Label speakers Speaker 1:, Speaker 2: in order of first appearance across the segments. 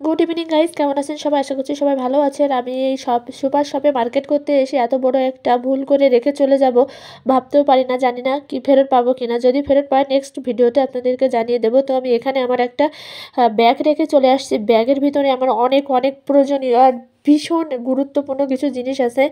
Speaker 1: Good evening guys, কেমন আছেন সবাই? আশা করছি সবাই ভালো আছেন। আমি এই সুপার শপে মার্কেট করতে এসে এত বড় একটা ভুল করে রেখে চলে যাব ভাবতেও পারি না। জানি না কি ফেরত পাবো কিনা। যদি ফেরত পাই নেক্সট ভিডিওতে আপনাদেরকে জানিয়ে দেবো। তো আমি এখানে আমার একটা ব্যাগ রেখে চলে আসছি। ব্যাগের ভিতরে আমার অনেক অনেক প্রয়োজনীয় আর ভীষণ গুরুত্বপূর্ণ কিছু জিনিস আছে,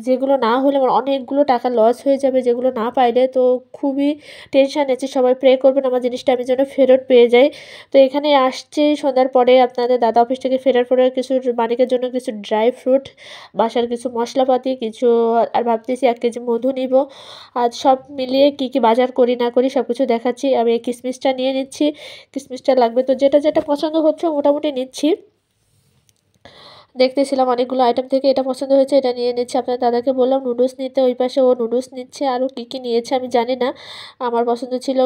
Speaker 1: যেগুলো না হলে আমার অনেকগুলো টাকা লস হয়ে যাবে, যেগুলো না পাইলে তো খুবই টেনশন আছে। সবাই প্রে করবেন আমার জিনিসটা আমি যেন ফেরত পেয়ে যাই। তো এখানে আসছি সন্ধ্যার পরে, আপনাদের দাদা অফিস থেকে ফেরার পরে কিছু মানিকের জন্য কিছু ড্রাই ফ্রুট, বাসার কিছু মশলাপাতি কিছু, আর ভাবতেছি 1 কেজি মধু নিব। আর সব মিলিয়ে কি কি বাজার করি না করি সব কিছু দেখাচ্ছি। আমি এই কিশমিশটা নিয়ে নিচ্ছি, কিশমিশটা লাগবে তো যেটা যেটা পছন্দ হচ্ছে মোটামুটি নিচ্ছি। দেখতেছিলাম অনেকগুলো আইটেম থেকে এটা পছন্দ হয়েছে, এটা নিয়ে নিচ্ছে। আপনার দাদাকে বললাম নুডলস নিতে, ওই পাশে ও নুডলস নিচ্ছে। আরও কী কী নিয়েছে আমি জানি না। আমার পছন্দ ছিল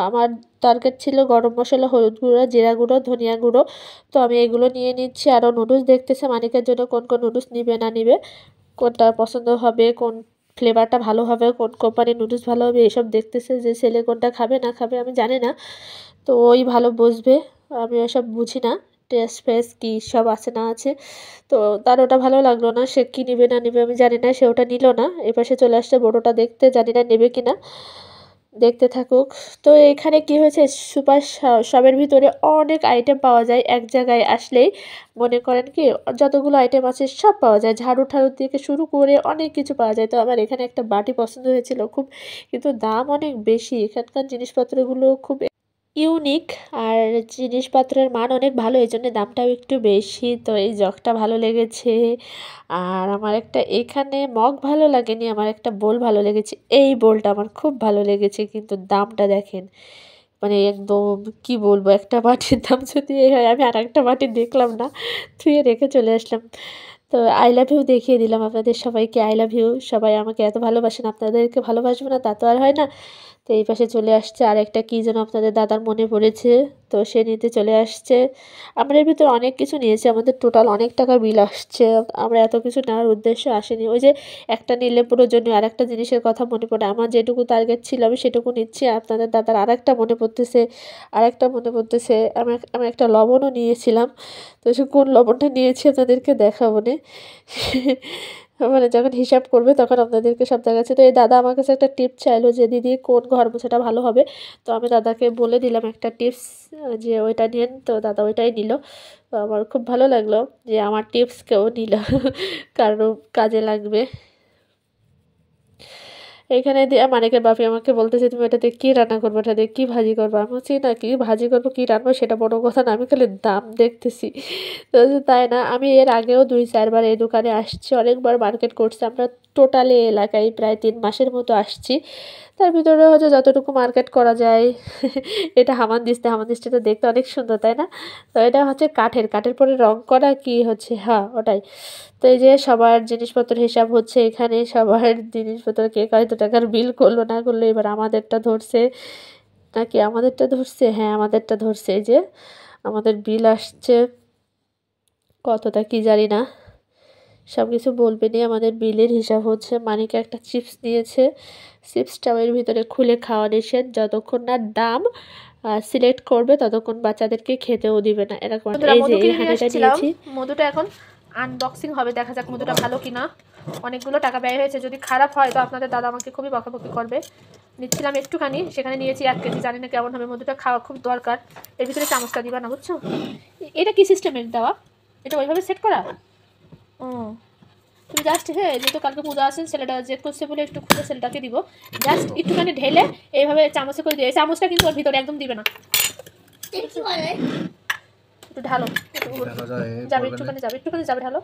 Speaker 1: আমার টার্গেট ছিল গরম মশলা, হলুদ গুঁড়ো, জিরা গুঁড়ো, ধনিয়া গুঁড়ো। তো আমি এগুলো নিয়ে নিচ্ছি। আরও নুডলস দেখতেছে মানিকের জন্য কোন কোন নুডলস নিবে না নিবে, কোনটা পছন্দ হবে, কোন ফ্লেভারটা ভালো হবে, কোন কোম্পানির নুডলস ভালো হবে, এসব দেখতেছে। যে ছেলে কোনটা খাবে না খাবে আমি জানি না, তো ওই ভালো বুঝবে। আমি ওসব বুঝি না, টেস্ট ফেস কী সব আছে না আছে। তো তার ওটা ভালো লাগলো না, সে কী নিবে না নিবে আমি জানি না, সে ওটা নিল না। এপাশে চলে আসছে বড়োটা দেখতে, জানি না নেবে কি না, দেখতে থাকুক। তো এখানে কি হয়েছে, সুপার শপের ভিতরে অনেক আইটেম পাওয়া যায় এক জায়গায় আসলেই। মনে করেন কি যতগুলো আইটেম আছে সব পাওয়া যায়, ঝাড়ু ঠাড়ু থেকে শুরু করে অনেক কিছু পাওয়া যায়। তো আমার এখানে একটা বাটি পছন্দ হয়েছিল খুব, কিন্তু দাম অনেক বেশি। এখানকার জিনিসপত্রগুলো খুব ইউনিক, আর জিনিসপত্রের মান অনেক ভালো, এই জন্য দামটাও একটু বেশি। তো এই জগটা ভালো লেগেছে। আর আমার একটা এখানে মগ ভালো লাগেনি, আমার একটা বোল ভালো লেগেছে। এই বোলটা আমার খুব ভালো লেগেছে, কিন্তু দামটা দেখেন, মানে একদম কি বলবো, একটা বাটির দাম যদি এই হয়, আমি আর একটা বাটি দেখলাম না, ধুয়ে রেখে চলে আসলাম। তো আই লাভ ইউ দেখিয়ে দিলাম আপনাদের সবাইকে। আই লাভ ইউ, সবাই আমাকে এত ভালোবাসেন, আপনাদেরকে ভালোবাসবো না তা তো আর হয় না। তো এই পাশে চলে আসছে আর একটা কী যেন আপনাদের দাদার মনে পড়েছে, তো সে নিতে চলে আসছে। আমরা এর ভিতরে অনেক কিছু নিয়েছি, আমাদের টোটাল অনেক টাকা বিল আসছে। আমরা এত কিছু নেওয়ার উদ্দেশ্য আসেনি, ওই যে একটা নিলে প্রয়োজনীয় আর একটা জিনিসের কথা মনে পড়ে। আমার যেটুকু টার্গেট ছিল আমি সেটুকু নিচ্ছি, আপনাদের দাদার আরেকটা মনে পড়তেছে, আরেকটা মনে পড়তেছে। আমি একটা লবণও নিয়েছিলাম, তো সে কোন লবণটা নিয়েছি আপনাদেরকে দেখাবো নে। মানে যখন হিসাব করবে তখন আপনাদেরকে সব দেখাচ্ছে। তো এই দাদা আমার কাছে একটা টিপ চাইলো যে দিদি কোন ঘর মোছাটা ভালো হবে। তো আমি দাদাকে বলে দিলাম একটা টিপস, যে ওইটা নিন। তো দাদা ওইটাই নিল। তো আমার খুব ভালো লাগলো যে আমার টিপস কেউ নিল, কারণ কাজে লাগবে। এখানে দিয়ে মানিকের বাপি আমাকে বলতেছে তুমি এটাতে কী রান্না করবো, এটাতে কী ভাজি করবো। আমি বলছি না, কী ভাজি করবো কী রান্নাবো সেটা বড় কথা না, আমি খালি দাম দেখতেছি। তো তাই না, আমি এর আগেও 2-4 বার এই দোকানে আসছি, অনেকবার মার্কেট করছি। আমরা টোটালি এলাকায় প্রায় 3 মাসের মতো আসছি। তার ভিতরে হচ্ছে যতটুকু মার্কেট করা যায়। এটা হামানদিস্তা দেখতে অনেক সুন্দর তাই না? তো এটা হচ্ছে কাঠের পরে রং করা কি হচ্ছে, হ্যাঁ ওটাই। তো এই যে সবার জিনিসপত্র হিসাব হচ্ছে এখানে, সবার জিনিসপত্র কে কত টাকার বিল করলো না করলো। এবার আমাদেরটা ধরছে নাকি, আমাদেরটা ধরছে, হ্যাঁ আমাদেরটা ধরছে। এই যে আমাদের বিল আসছে কতটা কি জানি না, সব কিছু বলবেনই। আমাদের বিলের হিসাব হচ্ছে। মানিকা একটা চিপস নিয়েছে, চিপসটাও এর ভিতরে খুলে খাওয়া নিষেধ, যতক্ষণ না দাম সিলেক্ট করবে ততক্ষণ বাচ্চাদেরকে খেতেও দিবে না, এরকম। এই যে এই হাঁড়িটা নিয়েছি,
Speaker 2: মধুটা এখন আনবক্সিং হবে, দেখা যাক মধুটা ভালো কিনা। অনেকগুলো টাকা ব্যয় হয়েছে, যদি খারাপ হয় তো আপনাদের দাদা আমাকে খুবই বকাবকি করবে। নিচ্ছিলাম একটুখানি, সেখানে নিয়েছি 1 কেজি, জানি না কেমন হবে। মধুটা খাওয়া খুব দরকার। এর ভিতরে চামচটা দিবা না, বুঝছো? এটা কি সিস্টেমের দেওয়া, এটা ওইভাবে সেট করা? ও তুমি জাস্ট, হ্যাঁ যেহেতু কালকে পূজা আছে, ছেলেটা জেদ করছে বলে একটু খুলে ছেলেটাকে দিব। জাস্ট একটুখানি ঢেলে এইভাবে চামচে করে দিয়ে, এই চামচটা কিন্তু ওর ভিতরে একদম দিবে না, একটু ঢালো, যাবে একটুখানি, একটুখানি যাবে, ঢালো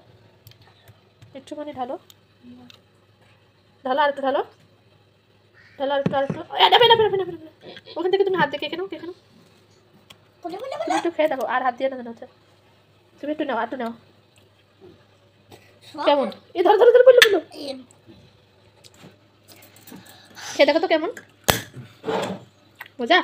Speaker 2: একটুখানি, ঢালো ঢালো, আর একটু ঢালো, ঢালো আর একটু, আর একটু। ওখান থেকে তুমি হাত দিয়ে কেখে নাও, তুমি একটু খেয়ে দেখো, আর হাত দিয়ে না হচ্ছে। তুমি একটু নাও, একটু নাও, কেমন? এই ধরো ধরো ধরো, বললো বললো, খেয়ে দেখো তো কেমন মজা।